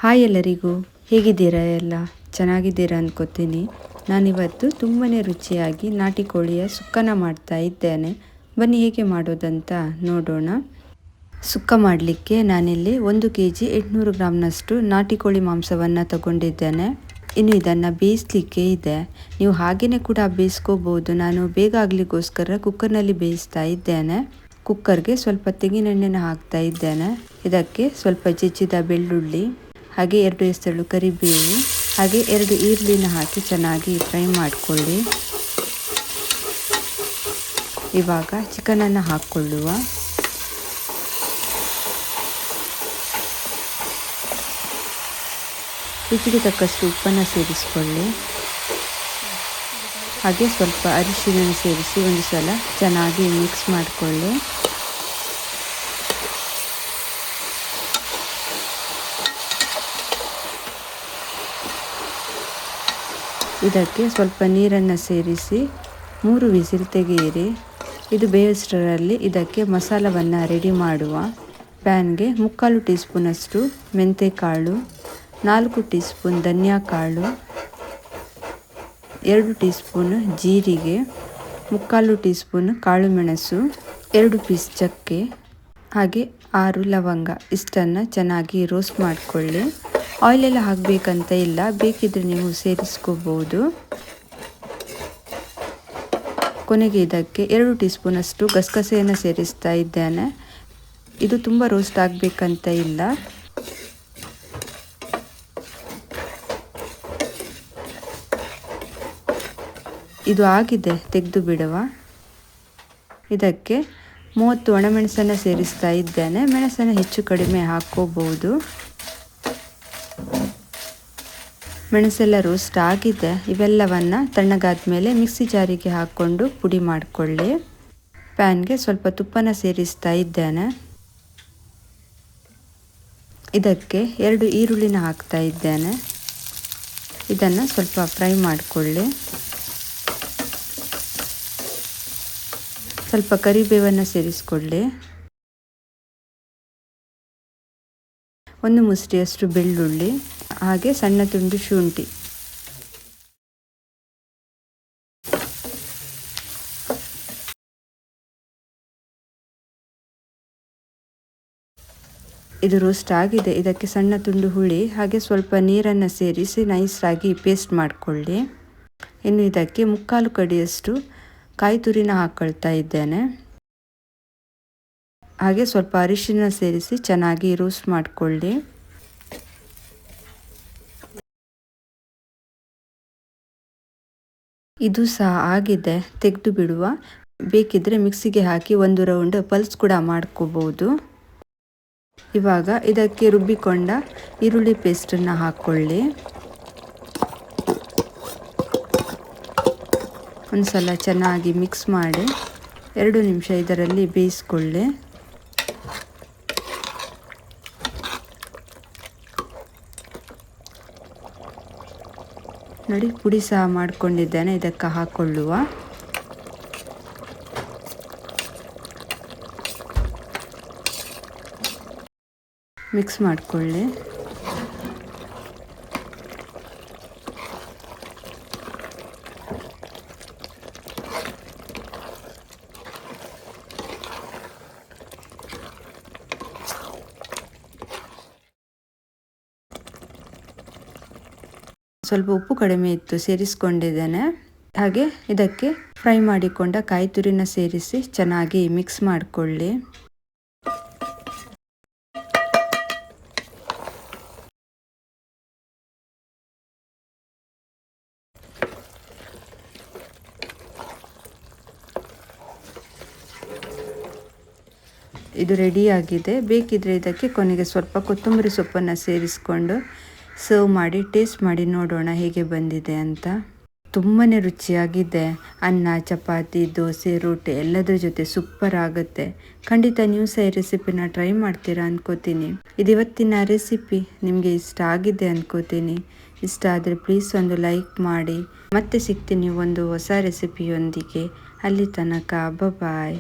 Hi ಎಲ್ಲರಿಗೂ, ಹೇಗಿದ್ದೀರಾ? ಎಲ್ಲ ಚೆನ್ನಾಗಿದ್ದೀರಾ ಅಂದ್ಕೋತೀನಿ. ನಾನಿವತ್ತು ತುಂಬಾ ರುಚಿಯಾಗಿ ನಾಟಿ ಕೋಳಿಯ ಸುಕ್ಕನ ಮಾಡ್ತಾ ಇದ್ದೇನೆ. ಬನ್ನಿ ಹೇಗೆ ಮಾಡೋದಂತ ನೋಡೋಣ. ಸುಕ್ಕ ಮಾಡಲಿಕ್ಕೆ ನಾನಿಲ್ಲಿ 1 kg 800 ಗ್ರಾಮ್ನಷ್ಟು ನಾಟಿ ಕೋಳಿ ಮಾಂಸವನ್ನು ತಗೊಂಡಿದ್ದೇನೆ. ಇನ್ನು ಇದನ್ನು ಬೇಯಿಸಲಿಕ್ಕೆ ಇದೆ. ನೀವು ಹಾಗೆಯೇ ಕೂಡ ಬೇಯಿಸ್ಕೋಬೋದು. ನಾನು ಬೇಗ ಆಗಲಿಕ್ಕೋಸ್ಕರ ಕುಕ್ಕರ್ನಲ್ಲಿ ಬೇಯಿಸ್ತಾ ಇದ್ದೇನೆ. ಕುಕ್ಕರ್ಗೆ ಸ್ವಲ್ಪ ತೆಂಗಿನೆಣ್ಣೆನ ಹಾಕ್ತಾ ಇದ್ದೇನೆ. ಇದಕ್ಕೆ ಸ್ವಲ್ಪ ಜಜ್ಜಿದ ಬೆಳ್ಳುಳ್ಳಿ, ಹಾಗೆ 2 ಎಸಳು ಕರಿಬೇವು, ಹಾಗೆ 2 ಈರುಳ್ಳಿನ ಹಾಕಿ ಚೆನ್ನಾಗಿ ಫ್ರೈ ಮಾಡಿಕೊಳ್ಳಿ. ಇವಾಗ ಚಿಕನನ್ನು ಹಾಕ್ಕೊಳ್ಳುವ. ರುಚಿಗೆ ತಕ್ಕಷ್ಟು ಉಪ್ಪನ್ನು ಸೇರಿಸಿಕೊಳ್ಳಿ. ಹಾಗೆ ಸ್ವಲ್ಪ ಅರಿಶಿನ ಸೇರಿಸಿ ಒಂದು ಸಲ ಚೆನ್ನಾಗಿ ಮಿಕ್ಸ್ ಮಾಡಿಕೊಳ್ಳಿ. ಇದಕ್ಕೆ ಸ್ವಲ್ಪ ನೀರನ್ನು ಸೇರಿಸಿ 3 ವಿಸಿಲ್ ತೆಗೆಯಿರಿ. ಇದು ಬೇಯಿಸೋಷ್ಟರಲ್ಲಿ ಇದಕ್ಕೆ ಮಸಾಲವನ್ನು ರೆಡಿ ಮಾಡುವ. ಪ್ಯಾನ್ಗೆ 3/4 ಟೀ ಸ್ಪೂನಷ್ಟು ಮೆಂತೆಕಾಳು, 4 ಟೀ ಸ್ಪೂನ್ ಧನಿಯಾ ಕಾಳು, 2 ಟೀ ಸ್ಪೂನ್ ಜೀರಿಗೆ, 3/4 ಟೀ ಸ್ಪೂನ್ ಕಾಳು ಮೆಣಸು, 2 ಪೀಸ್ ಚಕ್ಕೆ, ಹಾಗೆ 6 ಲವಂಗ ಇಷ್ಟನ್ನು ಚೆನ್ನಾಗಿ ರೋಸ್ಟ್ ಮಾಡಿಕೊಳ್ಳಿ. ಆಯಿಲೆಲ್ಲ ಹಾಕಬೇಕಂತ ಇಲ್ಲ, ಬೇಕಿದ್ರೆ ನೀವು ಸೇರಿಸ್ಕೋಬೋದು. ಕೊನೆಗೆ ಇದಕ್ಕೆ 2 ಟೀ ಸ್ಪೂನಷ್ಟು ಗಸಗಸೆಯನ್ನು ಸೇರಿಸ್ತಾ ಇದ್ದೇನೆ. ಇದು ತುಂಬ ರೋಸ್ಟ್ ಆಗಬೇಕಂತ ಇಲ್ಲ. ಇದು ಆಗಿದೆ, ತೆಗೆದು ಬಿಡುವ. ಇದಕ್ಕೆ 30 ಒಣಮೆಣಸನ್ನು ಸೇರಿಸ್ತಾ ಇದ್ದೇನೆ. ಮೆಣಸನ್ನು ಹೆಚ್ಚು ಕಡಿಮೆ ಹಾಕ್ಕೋಬಹುದು. ಮೆಣಸೆಲ್ಲ ರೋಸ್ಟ್ ಆಗಿದೆ. ಇವೆಲ್ಲವನ್ನು ತಣ್ಣಗಾದ ಮೇಲೆ ಮಿಕ್ಸಿ ಜಾರಿಗೆ ಹಾಕ್ಕೊಂಡು ಪುಡಿ ಮಾಡಿಕೊಳ್ಳಿ. ಪ್ಯಾನ್ಗೆ ಸ್ವಲ್ಪ ತುಪ್ಪನ ಸೇರಿಸ್ತಾ ಇದ್ದೇನೆ. ಇದಕ್ಕೆ 2 ಈರುಳ್ಳಿನ ಹಾಕ್ತಾ ಇದ್ದೇನೆ. ಇದನ್ನು ಸ್ವಲ್ಪ ಫ್ರೈ ಮಾಡಿಕೊಳ್ಳಿ. ಸ್ವಲ್ಪ ಕರಿಬೇವನ್ನು ಸೇರಿಸ್ಕೊಳ್ಳಿ. 1 ಮುಷ್ಟಿಯಷ್ಟು ಬೆಳ್ಳುಳ್ಳಿ, ಹಾಗೆ ಸಣ್ಣ ತುಂಡು ಶುಂಠಿ. ಇದು ರೋಸ್ಟ್ ಆಗಿದೆ. ಇದಕ್ಕೆ ಸಣ್ಣ ತುಂಡು ಹುಳಿ, ಹಾಗೆ ಸ್ವಲ್ಪ ನೀರನ್ನು ಸೇರಿಸಿ ನೈಸಾಗಿ ಪೇಸ್ಟ್ ಮಾಡಿಕೊಳ್ಳಿ. ಇನ್ನು ಇದಕ್ಕೆ 3/4 ಕಡಿಯಷ್ಟು ಕಾಯಿ ತುರಿನ ಹಾಕ್ಕೊಳ್ತಾ ಇದ್ದೇನೆ. ಹಾಗೆ ಸ್ವಲ್ಪ ಅರಿಶಿನ ಸೇರಿಸಿ ಚೆನ್ನಾಗಿ ರೋಸ್ಟ್ ಮಾಡಿಕೊಳ್ಳಿ. ಇದು ಸಹ ಆಗಿದೆ, ತೆಗೆದು ಬಿಡುವ. ಬೇಕಿದ್ರೆ ಮಿಕ್ಸಿಗೆ ಹಾಕಿ 1 ರೌಂಡ್ ಪಲ್ಸ್ ಕೂಡ ಮಾಡ್ಕೋಬಹುದು. ಇವಾಗ ಇದಕ್ಕೆ ರುಬ್ಬಿಕೊಂಡ ಈರುಳ್ಳಿ ಪೇಸ್ಟನ್ನು ಹಾಕ್ಕೊಳ್ಳಿ. ಒಂದ್ಸಲ ಚೆನ್ನಾಗಿ ಮಿಕ್ಸ್ ಮಾಡಿ 2 ನಿಮಿಷ ಇದರಲ್ಲಿ ಬೇಯಿಸ್ಕೊಳ್ಳಿ. ನೋಡಿ, ಪುಡಿ ಸಹ ಮಾಡಿಕೊಂಡಿದ್ದೇನೆ. ಇದಕ್ಕೆ ಹಾಕ್ಕೊಳ್ಳುವ. ಮಿಕ್ಸ್ ಮಾಡಿಕೊಳ್ಳಿ. ಸ್ವಲ್ಪ ಉಪ್ಪು ಕಡಿಮೆ ಇತ್ತು, ಸೇರಿಸ್ಕೊಂಡಿದ್ದೇನೆ. ಹಾಗೆ ಇದಕ್ಕೆ ಫ್ರೈ ಮಾಡಿಕೊಂಡ ಕಾಯಿ ತುರಿನ ಸೇರಿಸಿ ಚೆನ್ನಾಗಿ ಮಿಕ್ಸ್ ಮಾಡಿಕೊಳ್ಳಿ. ಇದು ರೆಡಿಯಾಗಿದೆ. ಬೇಕಿದ್ರೆ ಇದಕ್ಕೆ ಕೊನೆಗೆ ಸ್ವಲ್ಪ ಕೊತ್ತಂಬರಿ ಸೊಪ್ಪನ್ನು ಸೇರಿಸ್ಕೊಂಡು ಸರ್ವ್ ಮಾಡಿ ಟೇಸ್ಟ್ ಮಾಡಿ ನೋಡೋಣ ಹೇಗೆ ಬಂದಿದೆ ಅಂತ. ತುಂಬಾ ರುಚಿಯಾಗಿದೆ. ಅನ್ನ, ಚಪಾತಿ, ದೋಸೆ, ರೋಟಿ ಎಲ್ಲದರ ಜೊತೆ ಸೂಪರ್ ಆಗುತ್ತೆ. ಖಂಡಿತ ನೀವು ಸಹ ಈ ರೆಸಿಪಿನ ಟ್ರೈ ಮಾಡ್ತೀರಾ ಅನ್ಕೋತೀನಿ. ಇದು ಇವತ್ತಿನ ರೆಸಿಪಿ ನಿಮಗೆ ಇಷ್ಟ ಆಗಿದೆ ಅನ್ಕೋತೀನಿ. ಇಷ್ಟ ಆದರೆ ಪ್ಲೀಸ್ ಒಂದು ಲೈಕ್ ಮಾಡಿ. ಮತ್ತೆ ಸಿಗ್ತೀನಿ ಒಂದು ಹೊಸ ರೆಸಿಪಿಯೊಂದಿಗೆ. ಅಲ್ಲಿ ತನಕ ಬಾಯ್.